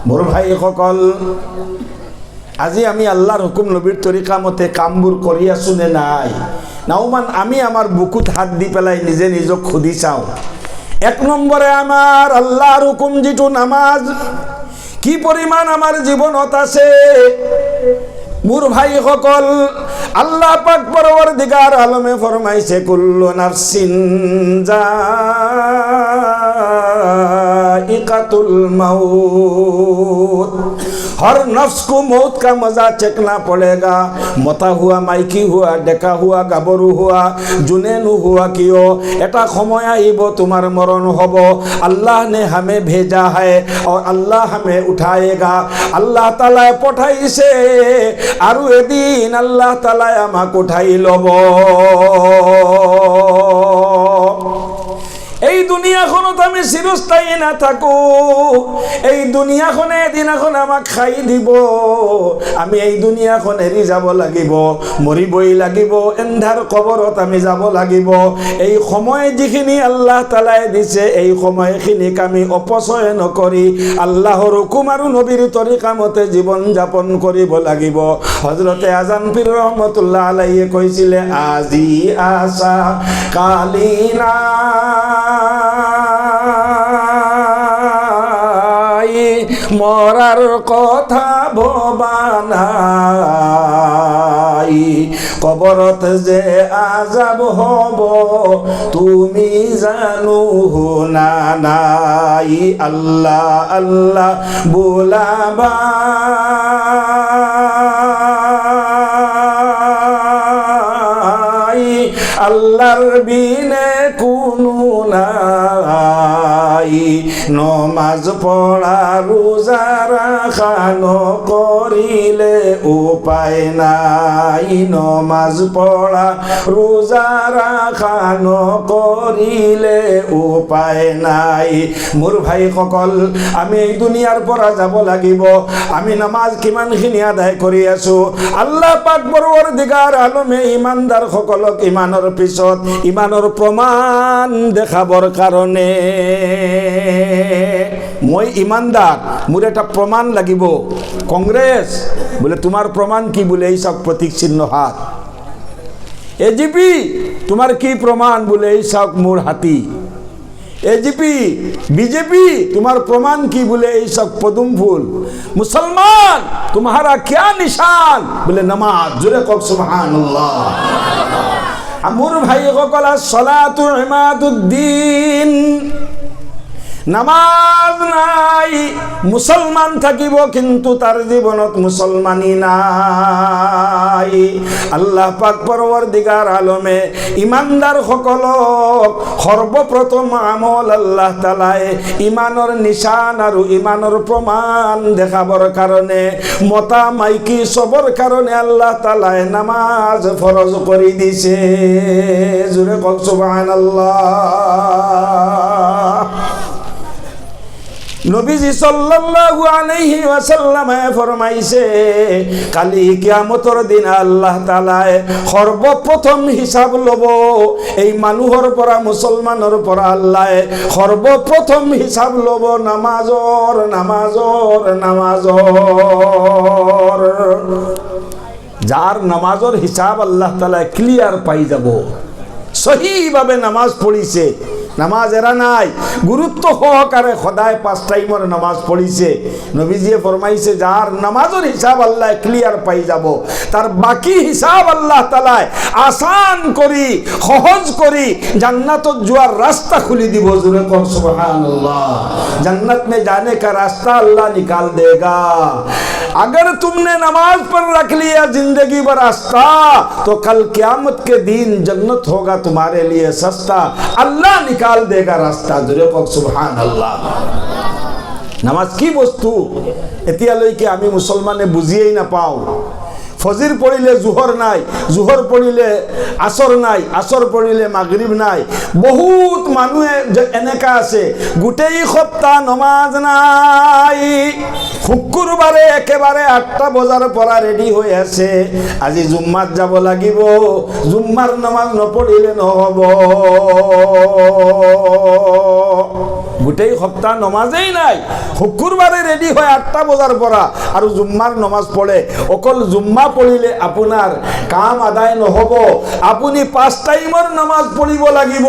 মোর ভাই সকল, আজি আমি আল্লাহর হুকুম নবীর তরিকা মতে কামবোৰ কৰি আছো নে নাই? নাওমান আমি আমার বুকুত হাত দি পেলাই নিজে নিজক খুদি চাও। এক নম্বরে আমার আল্লাহর হুকুম যেটো নামাজ কি পরিমাণ আমার জীবনত আছে। মোর ভাই সকল, আল্লাহ পাক পরওয়ারদিগার আলমে ফরমাইছে কুল্লু নাফসিন जाइकातुल मौत, हर नफ्स को मौत का मजा चखना पड़ेगा। मता हुआ, माइकी हुआ, डेका हुआ, गाबरू हुआ, जुनेनु हुआ कियो, एटा समय आइब तुम्हार मरण हब। अल्लाह ने हमें भेजा है और अल्लाह हमें उठाएगा। अल्लाह ताला पठाइसे आरु एदिन अल्लाह ताला आमाक उठाई लब। এই দুনিয়াখনত আমি চিরস্থায়ী না থাকো, এই দুনিয়াখনে এদিন এখন আমাক খাই দিব। আমি এই দুনিয়াখন এৰি যাব লাগিব, মৰিবই লাগিব, এন্ধাৰ কবৰত আমি যাব লাগিব। এই সময় যিখিনি আল্লাহ তালাই দিছে, এই সময়খিনিক আমি অপচয় নকৰি আল্লাহৰ হুকুম আৰু নবীৰ তৰিকা মতে জীৱন যাপন কৰিব লাগিব। হযৰতে আজান পীৰ ৰহমতুল্লাহ আলাইহি কৈছিলে, আজি আশা কালি না মরার কথা ভবা নাই, কবরত যে আযাব হব তুমি জানো না নাই। আল্লাহ আল্লাহ বোলাবা আল্লাহর বিনে কোনো নাই। নমাজ পড়া রোজা রাখা নকরিলে উপায় নাই। নমাজ পড়া রোজা রাখা নকরিলে উপায় নাই। মোর ভাই সকল, আমি এই দুনিয়ার পৰা যাব লাগিব। আমি নামাজ কিমানখিনি আদায় কৰি আছো? আল্লাহ পাক পৰৱৰ্তীগাৰ আলমে ইমানদাৰ সকলক ইমানৰ পিছত ইমানৰ প্ৰমাণ দেখাবৰ কাৰণে, মই ইমানদার, মোর একটা প্রমাণ লাগিব। কংগ্রেস বলে তোমার প্রমাণ কি? বলে এই সব প্রতীক চিহ্ন হাত। এজিপি তোমার কি প্রমাণ? বলে এই সব মোর হাতি। এজিপি বিজেপি তোমার প্রমাণ কি? বলে এই সব পদুম ফুল। মুসলমান तुम्हारा क्या निशान? বলে নামাজ। জোরে কক সুবহানাল্লাহ। আমুর ভাই সকল, সলাতু ইমাদুদ্দিন। নামাজ নাই, মুসলমান থাকিব কিন্তু তার জীবনত মুসলমানি নাই। আল্লাহ পাক পরওয়ারদিগার আলমে ইমানদার সকলক সর্বপ্রথম আমল আল্লাহ তালাই ইমানৰ নিশান আৰু ইমানৰ প্ৰমাণ দেখাবৰ কাৰণে মতা মাইকী চবৰ কাৰণে আল্লাহ তালাই নামাজ ফৰজ কৰি দিছে। জোৰে কক সুবহানাল্লাহ। নবীজি সাল্লাল্লাহু আলাইহি ওয়াসাল্লাম ফরমাইছে, কালি কিয়ামতৰ দিন আল্লাহ তাআলাই সর্বপ্রথম হিসাব লব। এই মানুহৰ পৰা, মুসলমানৰ পৰা আল্লাহ সর্বপ্রথম হিসাব লব নামাজৰ, নামাজৰ, নামাজৰ। যার নামাজৰ হিসাব আল্লাহ তাআলা ক্লিয়ার পাই যাব, সহিভাবে নামাজ পড়িছে, নামাজ এরা নাই, গুরুত্ব সহকারে সদায় 5 টাইমৰ নামাজ পড়িছে। নবীজিয়ে ফরমাইছে, যার নামাজের হিসাব আল্লাহ ক্লিয়ার পাই যাব, তার বাকি হিসাব আল্লাহ তাআলা আসান করি, সহজ করি জান্নাতত যাওয়ার রাস্তা খুলি দিব। জোরে কর সুবহানাল্লাহ। जन्नत में जाने का रास्ता अल्लाह निकाल देगा। अगर तुमने नमाज पर रख लिया जिंदगी भर रास्ता, तो कल क़यामत के दिन जन्नत होगा तुम्हारे लिए सस्ता। अल्लाह निकाल देगा रास्ता। জোরে কক সুবহানাল্লাহ। নামাজ কি বস্তু এতিয়ালৈকে আমি মুসলমানে বুঝিয়েই না পাও। ফজির পড়িলে জোহর নাই, জোহর পড়িলে আসর নাই, আসর পড়িলে মাগরিব নাই। বহুত মানুহে এনেকা আছে গোটেই সপ্তাহ নমাজ নাই, শুক্রবাৰে একেবাৰে 8টা বজাৰ পৰা ৰেডি হৈ আছে, আজি জুম্মাত যাব লাগিব, জুম্মাৰ নামাজ নপঢ়িলে নহ'ব। গোটেই সপ্তাহ নমাজেই নাই, শুক্ৰবাৰে ৰেডি হয় 8টা বজাৰ পৰা আৰু জুম্মাৰ নমাজ পঢ়ে। অকল জুম্মা পঢ়িলে আপোনাৰ কাম আদায় নহ'ব, আপুনি 5 টাইমৰ নমাজ পঢ়িব লাগিব।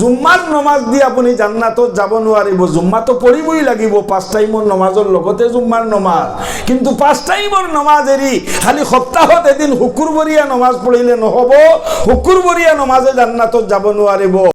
জুম্মাৰ নমাজ দি আপুনি জান্নাতত যাব নোৱাৰিব, জুম্মাটো পঢ়িবই লাগিব 5 টাইমৰ নমাজৰ লগতে জুম্মাৰ নমাজ। কিন্তু 5 টাইমৰ নমাজ এৰি খালি সপ্তাহত এদিন শুক্ৰবৰীয়া নমাজ পঢ়িলে নহ'ব, শুক্ৰবৰীয়া নমাজে জান্নাতত যাব নোৱাৰিব।